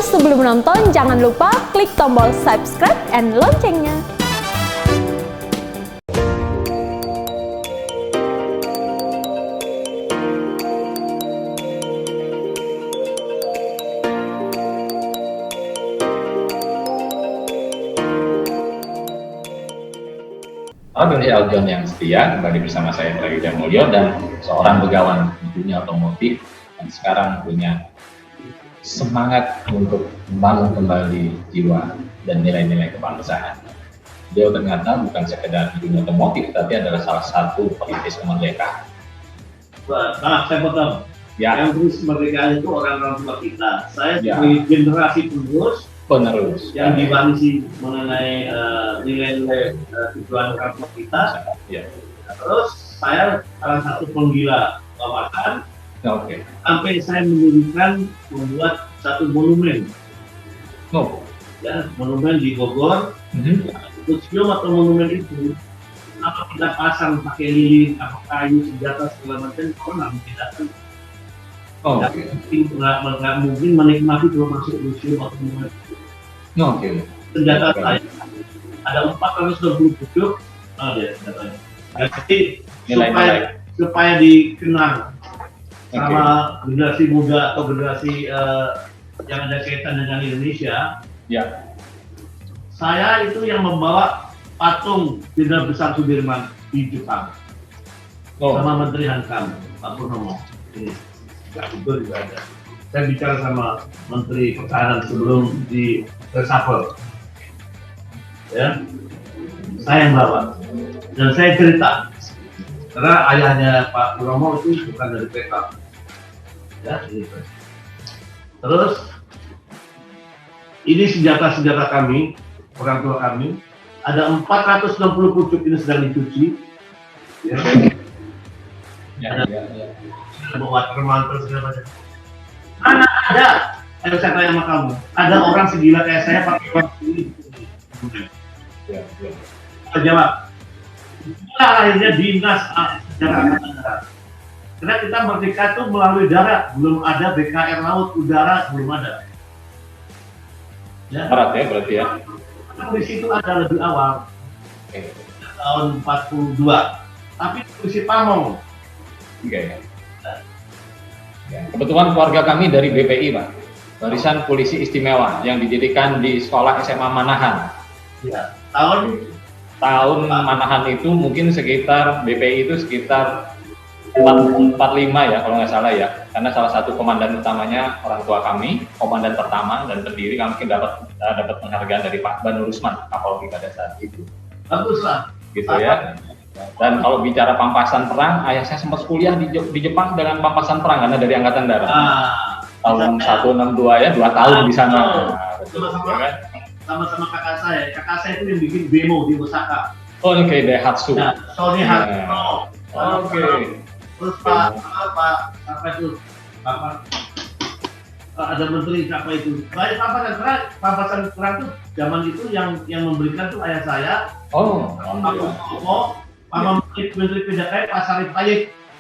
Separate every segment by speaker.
Speaker 1: Tapi sebelum menonton, jangan lupa klik tombol subscribe and loncengnya.
Speaker 2: Halo, dari Aljon yang setia, kembali bersama saya Prayoga Mulyo dan seorang begawan di dunia otomotif yang sekarang punya semangat untuk membangun kembali jiwa dan nilai-nilai kebangsaan. Dia ternyata bukan sekedar di dunia otomotif, tapi adalah salah satu perintis kemerdekaan.
Speaker 3: Saya potong.
Speaker 2: Ya.
Speaker 3: Yang terus kemerdekaan itu orang-orang tua kita. Saya
Speaker 2: Ya.
Speaker 3: sebagai generasi penerus yang diwarisi mengenai nilai-nilai tujuan orang tua kita.
Speaker 2: Ya.
Speaker 3: Terus saya salah satu penggila wawasan.
Speaker 2: Oke.
Speaker 3: Sampai saya membuat satu monumen.
Speaker 2: No.
Speaker 3: Ya, monumen di Bogor. Museum atau monumen itu apa kita pasang pakai lilin, apa kayu, senjata segala macam, orang tidak akan.
Speaker 2: Oh,
Speaker 3: Nggak mungkin menikmati kalau masuk museum atau monumen.
Speaker 2: Oke.
Speaker 3: Senjata saya ada 420 pucuk, dia senjatanya. Jadi supaya dikenang sama generasi muda atau generasi yang ada kaitan dengan Indonesia.
Speaker 2: Ya.
Speaker 3: Saya itu yang membawa patung Jenderal Besar Sudirman di Jepang sama Menteri Hankam, Pak Purnomo. Ini itu juga ada. Saya bicara sama Menteri Pertahanan sebelum di reshuffle. Ya, saya yang bawa dan saya cerita karena ayahnya Pak Purnomo itu bukan dari PK. Ya, gitu. Terus ini senjata-senjata kami, orang tua kami, ada 460 pucuk ini sedang dicuci. Ya. Ada water mantle segala macam. Mana ada? Saya tanya sama kamu, ada orang segila kayak saya pakai baju ini.
Speaker 2: Ya.
Speaker 3: Terjawab. Itulah akhirnya dinas sejarah angkatan darat. Karena kita merdeka itu melalui darat, belum ada BKR laut, udara belum ada. Ya.
Speaker 2: Darat ya berarti ya.
Speaker 3: Polisi itu ada lebih awal, tahun 42, tapi polisi Pamong.
Speaker 2: Oke. Ya. Kebetulan keluarga kami dari BPI, Pak. Barisan Polisi Istimewa yang didirikan di sekolah SMA Manahan.
Speaker 3: Ya. Tahun
Speaker 2: Manahan itu mungkin sekitar BPI itu sekitar 45 ya kalau nggak salah ya. Karena salah satu komandan utamanya orang tua kami, komandan pertama dan pendiri, kami mungkin dapat penghargaan dari Pak Banur Usman Kapolri pada saat itu.
Speaker 3: Baguslah.
Speaker 2: Gitu ya. Dan kalau bicara pampasan perang, ayah saya sempat kuliah di Jepang dengan pampasan perang karena dari Angkatan Darat. Tahun 162 ya, 2 tahun di sana.
Speaker 3: Sama-sama kakak saya. Kakak saya itu yang bikin demo di Osaka.
Speaker 2: Oh, ini kayak Daihatsu.
Speaker 3: Nah, Sony Hatsuno.
Speaker 2: Oke.
Speaker 3: Terus apa itu? Ada menteri apa itu? Baik pampasan perang itu zaman itu yang memberikan tuh ayah saya.
Speaker 2: Oh,
Speaker 3: sama menteri PDK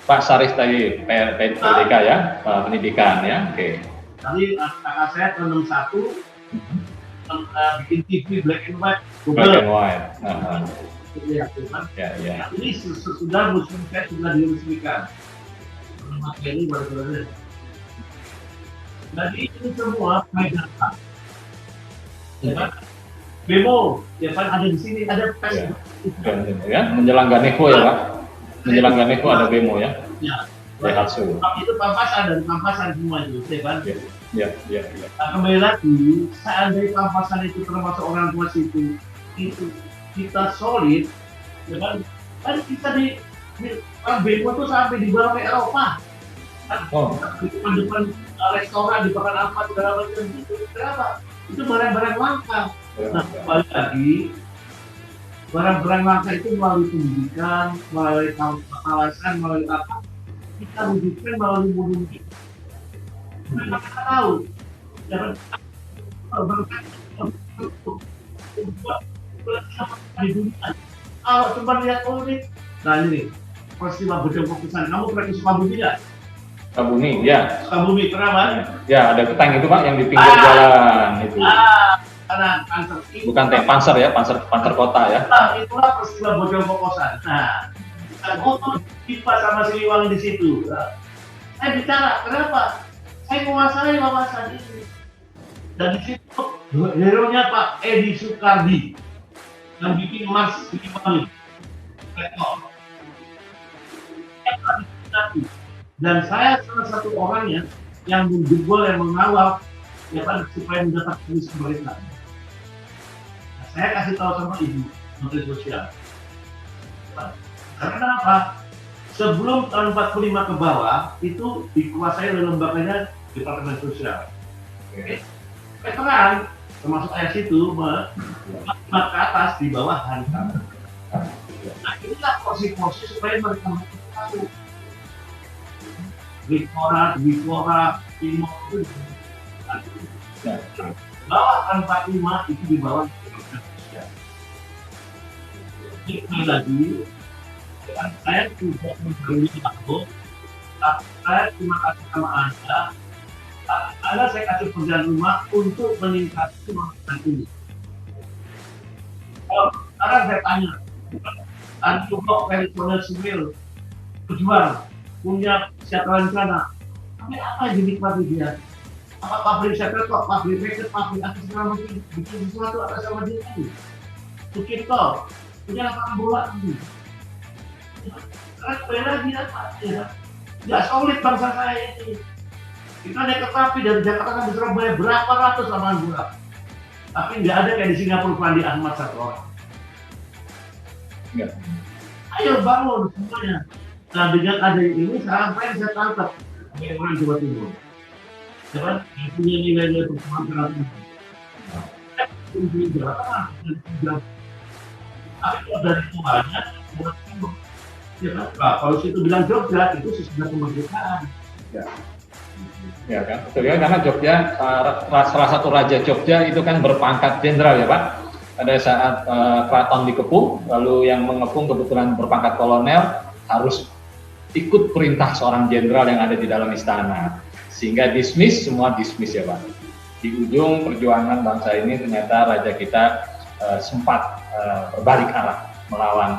Speaker 2: Pak Sarif Tayyip, PDK ya, pendidikan ya. Oke.
Speaker 3: Tadi kakak saya tahun 61 bikin TV black and white.
Speaker 2: Black and white. Ya.
Speaker 3: Ini sudah museum saya sudah diresmikan. Ini baru-baru. Jadi ini semua data. Demo, ya kan ada di sini, ada pes.
Speaker 2: Ya, menjelang Ganevo ya, Pak. Menjelang Ganevo ada demo ya.
Speaker 3: Ya.
Speaker 2: Daihatsu.
Speaker 3: Itu pampasan semua itu, ya kan?
Speaker 2: Ya.
Speaker 3: Nah, kembali lagi, seandainya pampasan itu termasuk orang tua situ, itu kita solid, ya kan? Kan kita di demo tuh sampai dibawa ke Eropa. Di depan restoran, di depan apa, segala macam itu. Kenapa? Itu barang-barang langka. Nah, kembali lagi, barang-barang langka itu melalui pendidikan, melalui kawasan, melalui apa, kita wujudkan melalui monumen. Kita tahu, jangan di dunia. Kalau cuma lihat ini, nah ini peristiwa Bedong Kokusan, kamu pernah ke Sukabumi nggak?
Speaker 2: Sukabumi, ya.
Speaker 3: Sukabumi, kenapa?
Speaker 2: Ya, ada tank itu Pak yang di pinggir jalan itu.
Speaker 3: Karena Panzer
Speaker 2: Bukan tank Panzer ya, Panzer kota ya.
Speaker 3: Itulah peristiwa bocor bokosan. Nah, untuk pipa sama Siliwangi di situ. Nah, saya bicara, kenapa? Saya menguasai wawasan ini. Dan di situ hero-nya Pak Edi Sukardi yang bikin Mas Siliwangi. Dan saya salah satu orangnya yang menjebol, yang mengawal ya Pak, supaya mendapat tulis pemerintah. Nah, saya kasih tahu sama Ibu Menteri Sosial. Karena apa? Sebelum tahun 45 ke bawah itu dikuasai oleh lembaganya Departemen Sosial. Veteran termasuk ayah situ ke atas di bawah hantam. Nah, inilah porsi-porsi supaya mereka tahu. Wikora, Timur itu bawah kan 45 itu di bawah Indonesia. Ini lagi, saya tidak memberi tahu, tapi saya terima kasih sama Anda. Anda saya kasih pekerjaan rumah untuk meningkatkan kemampuan ini. Kalau sekarang saya tanya, Anda juga personel sipil, pejuang, punya siapa rencana, tapi apa yang dinikmati dia? Apa pabrik sekretok, pabrik reket, pabrik atas segala macam, bikin sesuatu atas sama dia itu. Sukito, punya lapangan bola ini. Karena bela dia apa? Ya, nggak solid bangsa saya ini. Kita naik kereta api dari Jakarta ke Surabaya berapa ratus lapangan bola, tapi nggak ada kayak di Singapura Fandi Ahmad satu orang.
Speaker 2: Enggak.
Speaker 3: Ayo bangun semuanya. Nah, dengan adanya ini sampai saya tangkap orang Jawa Timur. Yang punya nilai-nilai performa di Jawa Tengah. Tapi kalau dari tuanya, Jawa Timur. Ya kan? Nah, kalau situ bilang Jogja, itu sesudah kemerdekaan.
Speaker 2: Ya. Ya kan, betul ya, karena Jogja, salah satu raja Jogja itu kan berpangkat jenderal ya Pak. Pada saat keraton dikepung, lalu yang mengepung kebetulan berpangkat kolonel, harus ikut perintah seorang jenderal yang ada di dalam istana, sehingga semua dismiss ya Pak. Di ujung perjuangan bangsa ini ternyata raja kita sempat berbalik arah melawan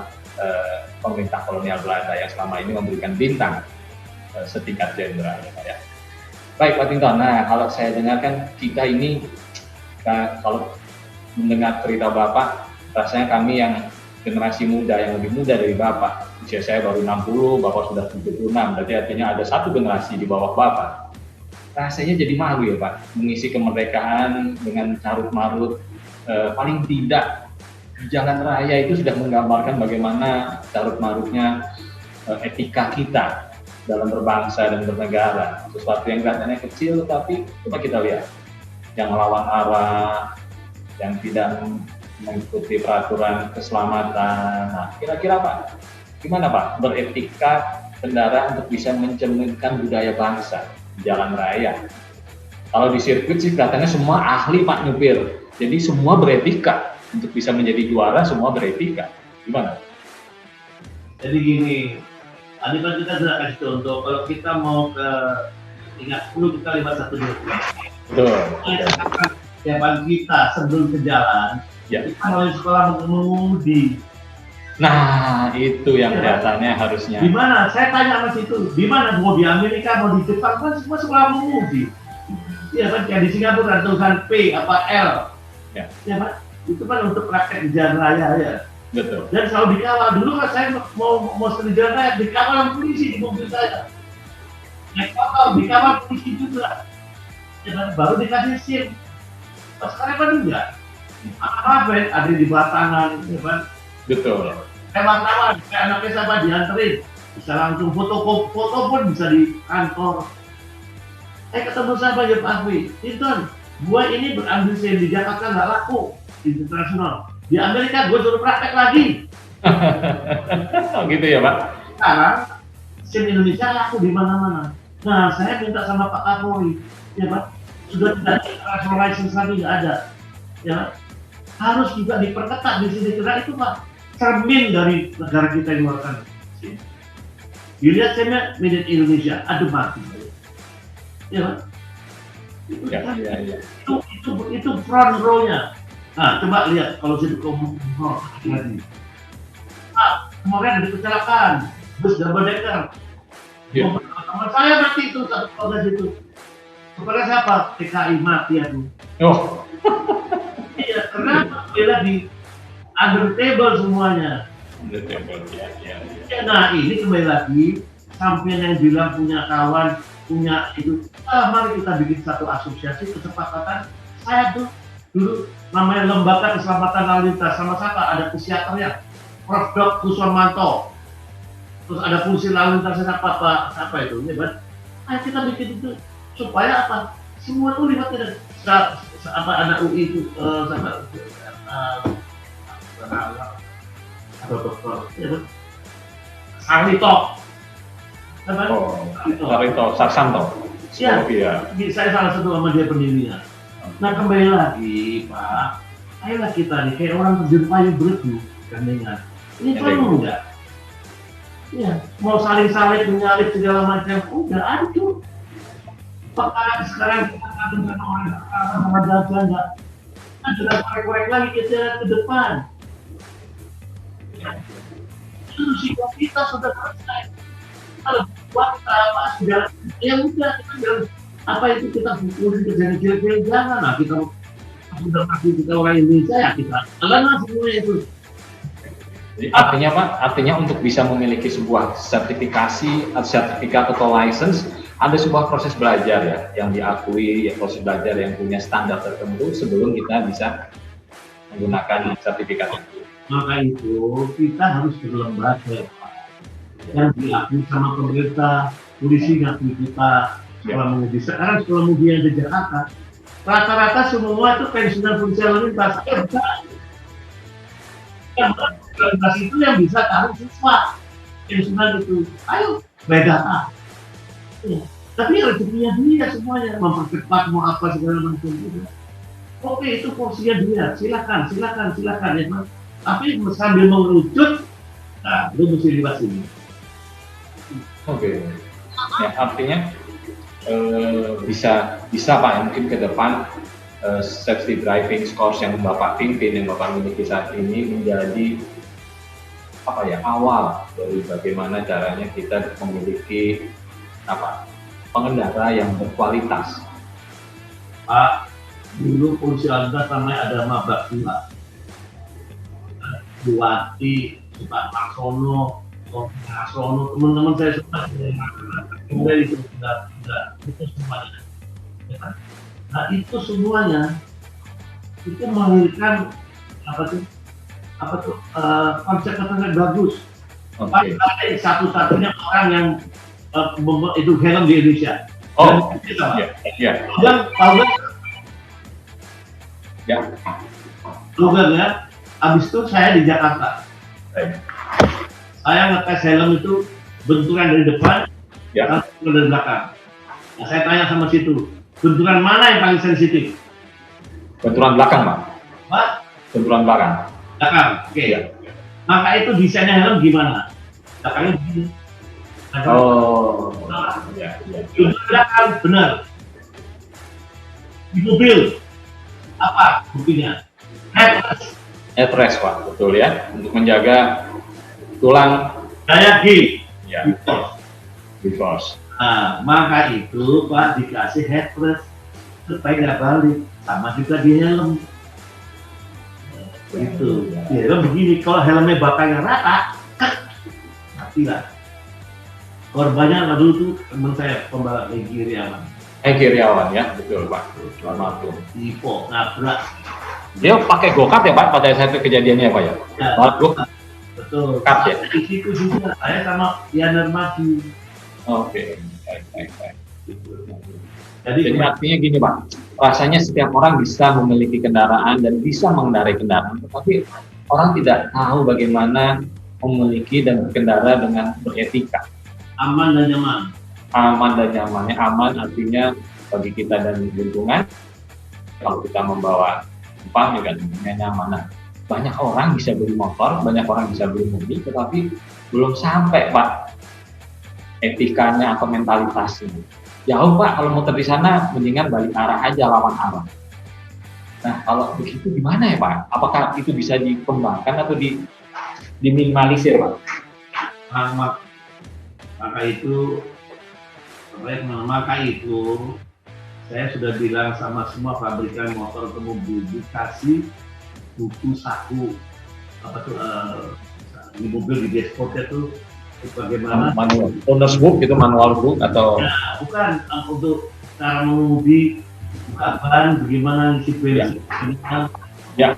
Speaker 2: pemerintah kolonial Belanda yang selama ini memberikan bintang setingkat jenderal ya Pak ya. Baik Pak Tinton, nah kalau saya dengarkan kita ini kalau mendengar cerita Bapak, rasanya kami yang generasi muda, yang lebih muda dari Bapak, usia saya baru 60, Bapak sudah 76, berarti artinya ada satu generasi di bawah Bapak. Rasanya jadi malu ya Pak, mengisi kemerdekaan dengan carut-marut, paling tidak di jalan raya itu sudah menggambarkan bagaimana carut-marutnya etika kita dalam berbangsa dan bernegara. Sesuatu yang kelihatannya kecil, tapi coba kita lihat, yang melawan arah, yang tidak mengikuti peraturan keselamatan. Nah, kira-kira Pak, gimana Pak beretika kendaraan untuk bisa mencerminkan budaya bangsa di jalan raya? Kalau di sirkuit sih kelihatannya semua ahli Pak nyupir, jadi semua beretika. Untuk bisa menjadi juara semua beretika. Gimana?
Speaker 3: Jadi gini, tadi kan kita sudah kasih contoh, kalau kita mau ke tingkat 10 kita lewat 1-2.
Speaker 2: Betul.
Speaker 3: Siapa kita sebelum ke jalan,
Speaker 2: ya.
Speaker 3: Kita melalui sekolah mengemudi.
Speaker 2: Nah, itu yang kelihatannya harusnya.
Speaker 3: Di mana? Saya tanya sama situ, di mana mau di Amerika, mau di Jepang, kan semua sekolah mengemudi. Iya kan, kayak di Singapura ada tulisan P apa L.
Speaker 2: Ya.
Speaker 3: Ya kan? Itu kan untuk praktek di jalan raya ya.
Speaker 2: Betul.
Speaker 3: Dan selalu dikawal. Dulu kan saya mau di jalan raya, dikawal sama polisi di mobil saya. Naik motor, dikawal polisi juga. Ya kan? Baru dikasih SIM. Sekarang kan enggak. Apa ada di bawah tangan, ya kan?
Speaker 2: Betul.
Speaker 3: Kawan-kawan, kayak anaknya siapa dianterin, bisa langsung foto pun bisa di kantor. Saya ketemu sama Pak Afwi, Tinton, gua ini berambil SIM di Jakarta nggak laku di internasional. Di Amerika gua suruh praktek lagi.
Speaker 2: Oh gitu ya Pak?
Speaker 3: Sekarang SIM Indonesia laku di mana-mana. Nah, saya minta sama Pak Kapolri, ya Pak, sudah tidak international license lagi nggak ada, ya harus juga diperketat di sini karena itu Pak cermin dari negara kita yang mengeluarkan SIM. Dilihat SIM-nya made in Indonesia, aduh mati. ya kan? Itu,
Speaker 2: Ya,
Speaker 3: kan,
Speaker 2: ya, ya.
Speaker 3: itu front row-nya. Nah, coba lihat kalau situ lagi. Nah, kemarin ada kecelakaan, bus double decker.
Speaker 2: Ya.
Speaker 3: Teman saya mati itu satu keluarga situ. Kepada siapa? TKI mati aku.
Speaker 2: Oh,
Speaker 3: Iya, kenapa? Bela di under table semuanya.
Speaker 2: ya, ya, ya.
Speaker 3: Ya, nah ini kembali lagi, sampai yang bilang punya kawan, punya itu, mari kita bikin satu asosiasi kesepakatan. Saya tuh dulu namanya Lembaga Keselamatan Lalu Lintas, sama siapa? Ada psikiaternya, Prof. Dr. Kuswomanto. Terus ada fungsi lalu lintasnya apa itu, ya kan? Ayo kita bikin itu supaya apa? Semua tuh lihat ada apa anak UI itu sama atau dokter, ya kan? Sarlito, apa?
Speaker 2: Oh, Sarito, Sarsanto.
Speaker 3: Ya,
Speaker 2: Iya.
Speaker 3: saya salah satu sama dia pendirinya. Nah kembali lagi Pak, ayolah kita nih kayak orang terjun payung beregu gandengan. Ini perlu enggak? Ya, mau saling-saling menyalip segala macam, udah aduh. Apakah sekarang kita akan dengan orang jaga enggak? Kan sudah korek-korek lagi kita ke depan. Itu sikap kita sudah selesai. Kalau buat apa sudah, ya udah kita jangan apa itu kita pukulin kejadian-kejadian jangan lah kita sudah pasti kita orang Indonesia ya kita telan semuanya itu.
Speaker 2: Jadi artinya Pak, artinya untuk bisa memiliki sebuah sertifikasi, sertifikat atau license, ada sebuah proses belajar ya, yang diakui, ya, proses belajar yang punya standar tertentu sebelum kita bisa menggunakan sertifikat itu.
Speaker 3: Maka itu kita harus berlembaga Pak, yang diakui sama pemerintah, polisi ngakui kita. Sekolah menguji sekarang sekolah menguji yang di Jakarta, rata-rata semua itu pensiunan fungsi lalu lintas. Yang itu yang bisa taruh siswa pensiunan itu, ayo beda ya. Tapi rezekinya dia semuanya, mempercepat mau apa segala macam itu. Oke, itu porsinya dia, silakan ya Mas. Tapi sambil mengerucut, nah itu mesti dibahas ini.
Speaker 2: Oke. Ya, artinya bisa Pak ya, mungkin ke depan safety driving course yang Bapak pimpin, yang Bapak miliki saat ini menjadi apa ya, awal dari bagaimana caranya kita memiliki apa, pengendara yang berkualitas.
Speaker 3: Pak, dulu polisi lalu lintas namanya ada mabak dua, Buati, Pak Marsono, teman-teman saya semua kemudian itu sudah itu semuanya. Nah itu semuanya itu melahirkan konsep yang bagus.
Speaker 2: Okay.
Speaker 3: Ada satu-satunya orang yang itu helm di Indonesia.
Speaker 2: Oh, iya.
Speaker 3: Logan ya. Habis itu saya di Jakarta. Saya ngetes helm itu benturan dari depan, benturan dari belakang. Nah, saya tanya sama situ, benturan mana yang paling sensitif?
Speaker 2: Benturan belakang, Pak.
Speaker 3: Pak?
Speaker 2: Benturan belakang.
Speaker 3: Belakang, oke. Ya. Maka itu desainnya helm gimana? Belakangnya begini. Benturan belakang benar. Di mobil apa buktinya?
Speaker 2: Headrest, Pak, betul ya, untuk menjaga tulang
Speaker 3: daya G.
Speaker 2: Ya. Divorce.
Speaker 3: Nah, maka itu Pak dikasih headrest supaya nggak balik, sama juga di helm. Itu, di helm begini, kalau helmnya bakal yang rata, mati lah. Korbannya dulu tuh teman saya pembalap Egy Iriawan.
Speaker 2: Egy Iriawan ya, betul Pak. Selamat tuh.
Speaker 3: Tipo nabrak.
Speaker 2: Dia pakai go-kart ya Pak pada saat kejadiannya Pak ya? Balap go-kart.
Speaker 3: Betul.
Speaker 2: Kart ya?
Speaker 3: Di situ juga saya sama Yanar Maju.
Speaker 2: Oke, baik.
Speaker 3: Jadi
Speaker 2: artinya gini Pak, rasanya setiap orang bisa memiliki kendaraan dan bisa mengendarai kendaraan, tetapi orang tidak tahu bagaimana memiliki dan berkendara dengan beretika.
Speaker 3: Aman dan nyaman.
Speaker 2: Aman dan nyamannya, aman artinya bagi kita dan lingkungan. Kalau kita membawa penumpang juga nyaman. Nah, banyak orang bisa beli motor, banyak orang bisa beli mobil, tetapi belum sampai Pak etikanya atau mentalitasnya. jauh Pak, kalau muter di sana mendingan balik arah aja, lawan arah. Nah kalau begitu gimana ya Pak? Apakah itu bisa dikembangkan atau diminimalisir Pak?
Speaker 3: Maka itu saya sudah bilang sama semua pabrikan motor mobil, dikasih buku saku di mobil, di dashboardnya tuh bagaimana
Speaker 2: manual owner's book itu, manual book atau
Speaker 3: ya, bukan untuk cara mengemudi, ban, bagaimana isi bensin
Speaker 2: ya.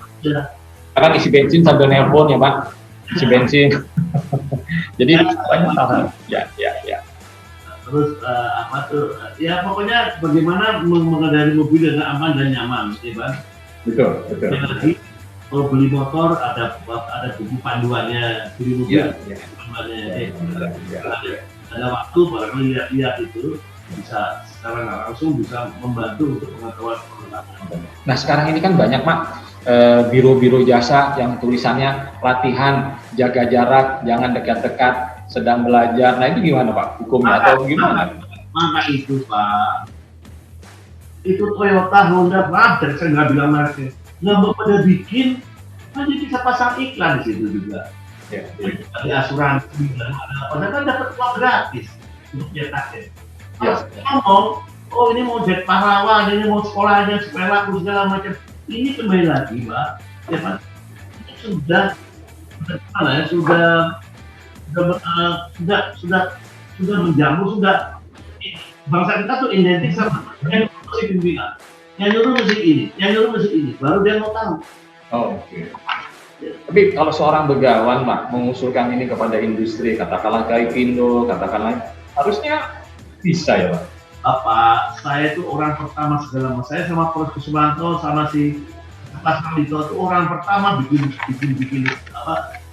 Speaker 2: Kan isi bensin sambil nelpon ya Pak, isi bensin. Jadi banyak hal. Ya.
Speaker 3: Terus ya pokoknya bagaimana mengendarai mobil dengan aman dan nyaman, ya Bang.
Speaker 2: Betul.
Speaker 3: Lagi kalau beli motor ada buku panduannya, beli mobil panduannya. Ada waktu barangkali lihat itu bisa secara langsung bisa membantu untuk pengetahuan pengetahuan.
Speaker 2: Nah sekarang ini kan banyak Pak biro-biro jasa yang tulisannya latihan, jaga jarak, jangan dekat-dekat, sedang belajar. Nah itu gimana Pak hukumnya atau gimana?
Speaker 3: Maka itu Pak, itu Toyota, Honda, dan saya nggak bilang mereknya, nggak mau pada bikin, nanti bisa pasang iklan di situ juga.
Speaker 2: Ya.
Speaker 3: Dari asuransi dan ada kan dapat uang gratis untuk cetaknya. Kalau ngomong, oh ini mau jet pahlawan, ini mau sekolahnya supaya laku segala macam, ini kembali lagi Mbak, ya Pak, sudah menjamur, sudah bangsa kita tuh identik sama yang mesti pimpinan, yang nyuruh mesti ini, baru dia mau tahu.
Speaker 2: Oke. Tapi kalau seorang begawan Pak mengusulkan ini kepada industri, katakanlah Gaikindo, katakanlah harusnya bisa ya Pak.
Speaker 3: Saya itu orang pertama segala macam. Saya sama Prof. Kusumanto sama si Pak Salito itu orang pertama bikin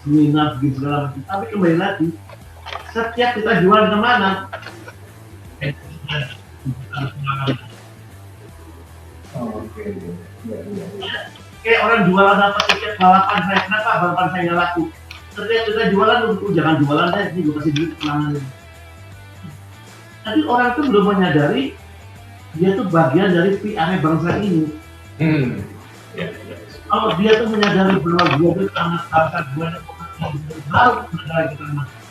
Speaker 3: seminar, bikin segala macam. Tapi kembali lagi, setiap kita jual kemana?
Speaker 2: Oke.
Speaker 3: Kayak orang jualan dapat tiket balapan saya, kenapa balapan saya nggak laku? Setiap kita jualan, jangan jualan saya, ini gue kasih duit kemana. Tapi orang itu belum menyadari dia tuh bagian dari PR bangsa ini. Kalau dia tuh menyadari bahwa dia itu sangat bangsa gue, baru negara kita masuk.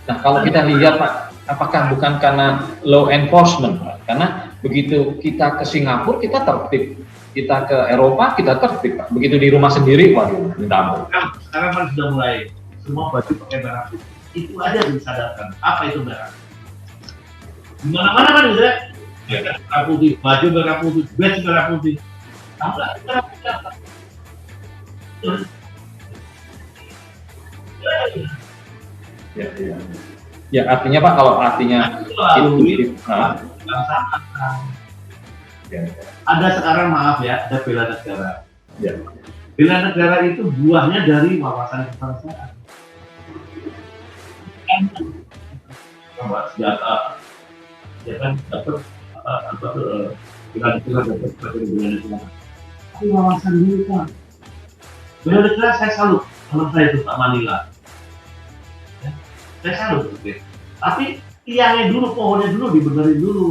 Speaker 2: Nah kalau kita lihat Pak, apakah bukan karena law enforcement Pak? Karena begitu kita ke Singapura kita tertib, kita ke Eropa kita tertib Pak. Begitu di rumah sendiri, waduh, minta ampun.
Speaker 3: Sekarang kan sudah mulai semua baju pakai merah putih. Itu aja disadarkan. Apa itu merah? Di mana-mana kan bisa merah putih, baju merah putih, baju merah putih. Merah putih apa?
Speaker 2: Ya artinya Pak, kalau artinya itu
Speaker 3: ada sekarang maaf ya, ada bela negara.
Speaker 2: Ya.
Speaker 3: Bela negara itu buahnya dari wawasan kebangsaan. Senjata, ya kan dapat bela negara. Tapi wawasan dulu Pak. Bela negara saya salut, teman saya itu Pak Manila. Saya salut, tapi tiangnya dulu, pohonnya dulu dibenerin dulu.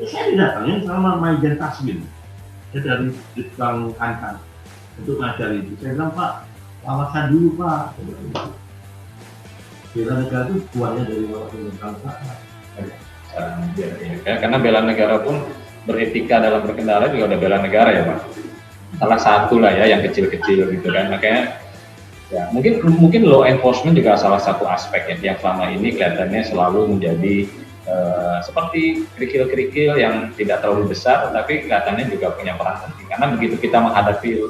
Speaker 3: Saya didatangin sama Maijen Tasmin, dari Bang Kankan untuk ngajar itu. Saya bilang Pak, wawasan dulu Pak. Bela negara itu buahnya dari wawasan kebangsaan.
Speaker 2: Karena bela negara pun beretika dalam berkendara juga udah bela negara ya Pak. Salah satu lah ya yang kecil-kecil gitu kan. Makanya ya mungkin law enforcement juga salah satu aspek yang selama ini kelihatannya selalu menjadi seperti kerikil-kerikil yang tidak terlalu besar, tapi kelihatannya juga punya peran penting. Karena begitu kita menghadapi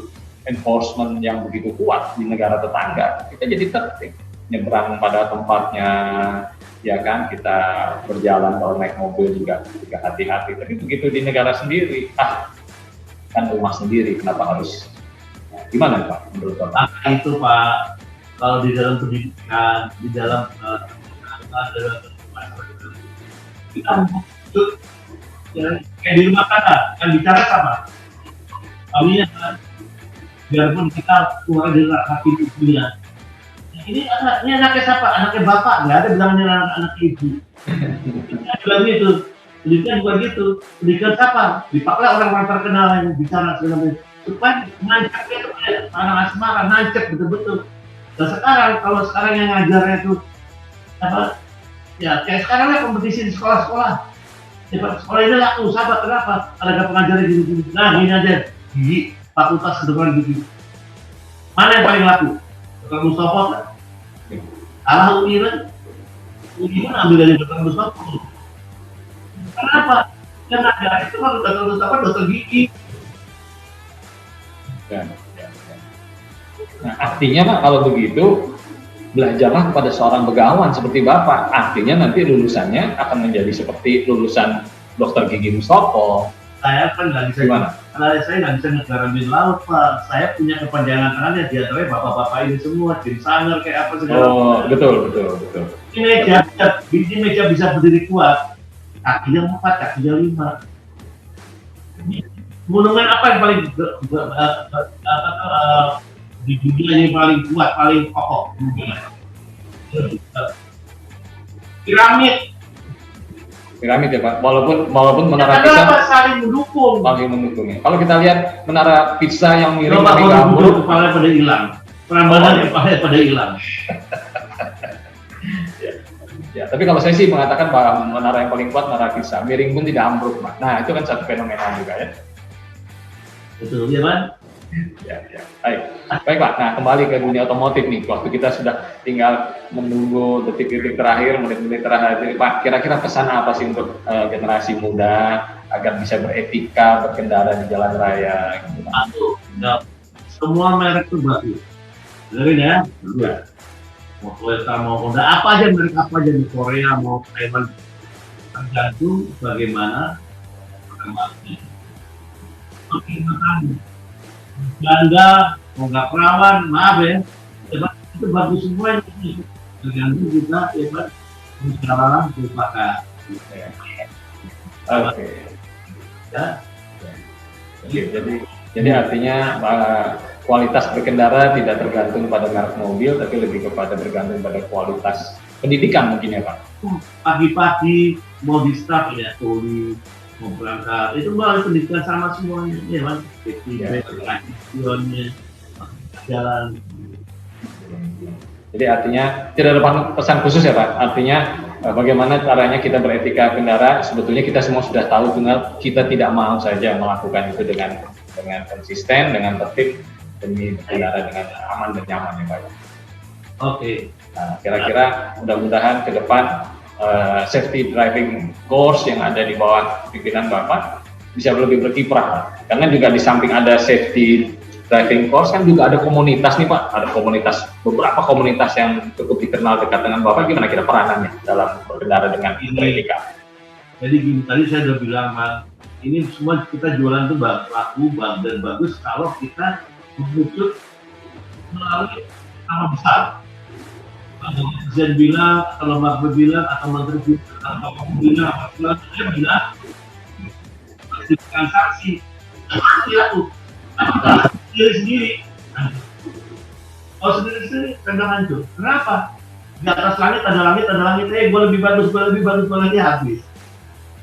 Speaker 2: enforcement yang begitu kuat di negara tetangga, kita jadi tertib, nyebrang pada tempatnya, ya kan, kita berjalan kalau naik mobil juga hati-hati. Tapi begitu di negara sendiri, kan rumah sendiri, kenapa harus? Gimana Pak menurut Bapak?
Speaker 3: Itu Pak, kalau di dalam pendidikan, di dalam kita kayak di rumah tangga, kan bicara sama kalinya kan, biarpun kita keluar dari hati dunia, ini anaknya siapa? Anaknya bapak, nggak ada bilangnya anak ibu. Kita bilang gitu, pendidikan bukan gitu. Pendidikan siapa? Dipakailah orang-orang terkenal yang bicara segala macam. Supaya nancapnya itu kayak anak asmara, nancap betul-betul. Dan sekarang, kalau sekarang yang ngajarnya itu apa? Ya kayak sekarang lah kompetisi di sekolah-sekolah. Ya, sekolah ini laku, sahabat kenapa? Ada pengajarnya gini-gini. Nah ini aja, gigi, fakultas kedokteran gigi. Mana yang paling laku? Dr. Mustafa kan? Alah UI kan? UI kan ambil dari Dr. Mustafa. Kenapa? Yang ada itu kan Dr. Mustafa dokter gigi.
Speaker 2: Ya. Nah, artinya Pak kalau begitu belajarlah kepada seorang begawan seperti Bapak. Artinya nanti lulusannya akan menjadi seperti lulusan dokter gigi Mustafa.
Speaker 3: Saya kan nggak bisa
Speaker 2: Gimana?
Speaker 3: Karena saya nggak bisa ngegaramin laut Pak. Saya punya kepanjangan tangannya di antaranya bapak-bapak ini semua, Jim Sanger kayak apa segala.
Speaker 2: Oh betul.
Speaker 3: Ini meja bisa berdiri kuat. Kakinya 4, kakinya 5. Monumen apa yang paling di dunia yang paling kuat, paling kokoh? Piramid
Speaker 2: Ya Pak. Walaupun menara
Speaker 3: Pisa
Speaker 2: Pisa
Speaker 3: saling mendukung.
Speaker 2: ya. Kalau kita lihat menara Pisa yang miring
Speaker 3: Coba
Speaker 2: ketika
Speaker 3: kalau
Speaker 2: ambruk,
Speaker 3: kepala pada hilang, perambanan kepala pada hilang.
Speaker 2: ya. Tapi kalau saya sih mengatakan bahwa menara yang paling kuat menara Pisa, miring pun tidak ambruk, Pak. Nah itu kan satu fenomena juga ya.
Speaker 3: Betul, ya kan?
Speaker 2: Ya. Baik Pak. Nah kembali ke dunia otomotif nih. Waktu kita sudah tinggal menunggu detik-detik terakhir, menit-menit terakhir. Pak, kira-kira pesan apa sih untuk generasi muda agar bisa beretika berkendara di jalan raya? Gitu, Pak?
Speaker 3: Semua merek itu bagus. Dengerin ya. Mau Toyota, mau Honda, apa aja merek apa aja di Korea, mau Taiwan, tergantung bagaimana perkembangannya. Belanda, mau nggak perawan, maaf ya, itu bagus semua ini. Tergantung kita, ya Pak, musyawarah mufakat.
Speaker 2: Oke.
Speaker 3: Ya.
Speaker 2: Jadi artinya kualitas berkendara tidak tergantung pada merek mobil, tapi lebih kepada bergantung pada kualitas pendidikan mungkin ya Pak.
Speaker 3: Pagi-pagi mau di start ya, tuli mau berangkat, itu melalui pendidikan sama semuanya, ya kan? Jalan.
Speaker 2: Jadi artinya tidak ada pesan khusus ya Pak. Artinya bagaimana caranya kita beretika kendara. Sebetulnya kita semua sudah tahu, tinggal kita tidak mau saja melakukan itu dengan konsisten, dengan tertib demi berkendara dengan aman dan nyaman ya Pak.
Speaker 3: Oke.
Speaker 2: Nah, kira-kira mudah-mudahan ke depan safety driving course yang ada di bawah pimpinan Bapak bisa lebih berkiprah. Karena juga di samping ada safety driving course kan juga ada komunitas nih Pak, ada beberapa komunitas yang cukup dikenal dekat dengan Bapak. Gimana kira peranannya dalam berkendara dengan beretika?
Speaker 3: Jadi gini, tadi saya udah bilang Mas, ini semua kita jualan tuh laku dan bagus kalau kita menuju melalui nama besar. Kalau Presiden bilang, kalau Mbak bilang, atau Menteri bilang, atau Pak bilang, saya bilang, pasti transaksi, laku. Sendiri. Kalau sendiri kadang hancur. Kenapa? Di atas langit ada langit, gue lebih bagus lagi habis.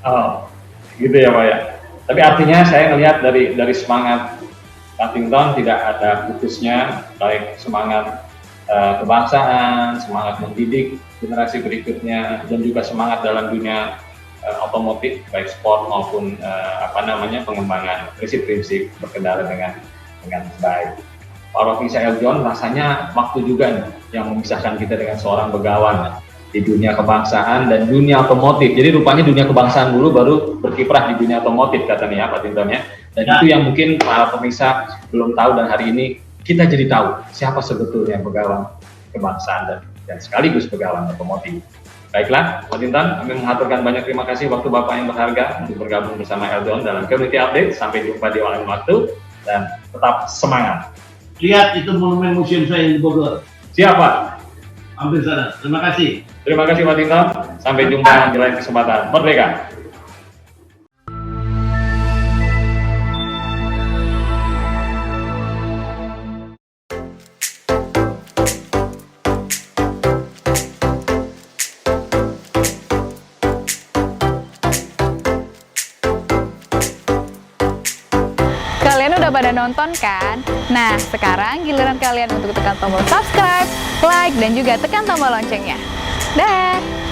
Speaker 2: Oh, gitu ya Pak ya. Tapi artinya saya melihat dari semangat Huntington tidak ada putusnya, baik semangat kebangsaan, semangat mendidik generasi berikutnya, dan juga semangat dalam dunia otomotif, baik sport maupun pengembangan prinsip-prinsip berkendara dengan baik. Pak Rocky Sael John, rasanya waktu juga nih yang memisahkan kita dengan seorang begawan di dunia kebangsaan dan dunia otomotif. Jadi rupanya dunia kebangsaan dulu baru berkiprah di dunia otomotif katanya ya Pak Tinton ya. Dan itu yang mungkin para pemirsa belum tahu, dan hari ini kita jadi tahu siapa sebetulnya begawan kebangsaan dan sekaligus begawan otomotif. Baiklah, Pak Tinton, kami mengaturkan banyak terima kasih waktu Bapak yang berharga untuk bergabung bersama Eldon dalam Community Update. Sampai jumpa di lain waktu dan tetap semangat.
Speaker 3: Lihat itu monumen museum saya di Bogor.
Speaker 2: Siapa?
Speaker 3: Hampir sana. Terima kasih.
Speaker 2: Terima kasih Pak Tinton. Sampai jumpa di lain kesempatan. Merdeka!
Speaker 4: udah pada nonton kan? Nah, sekarang giliran kalian untuk tekan tombol subscribe, like, dan juga tekan tombol loncengnya. Dah!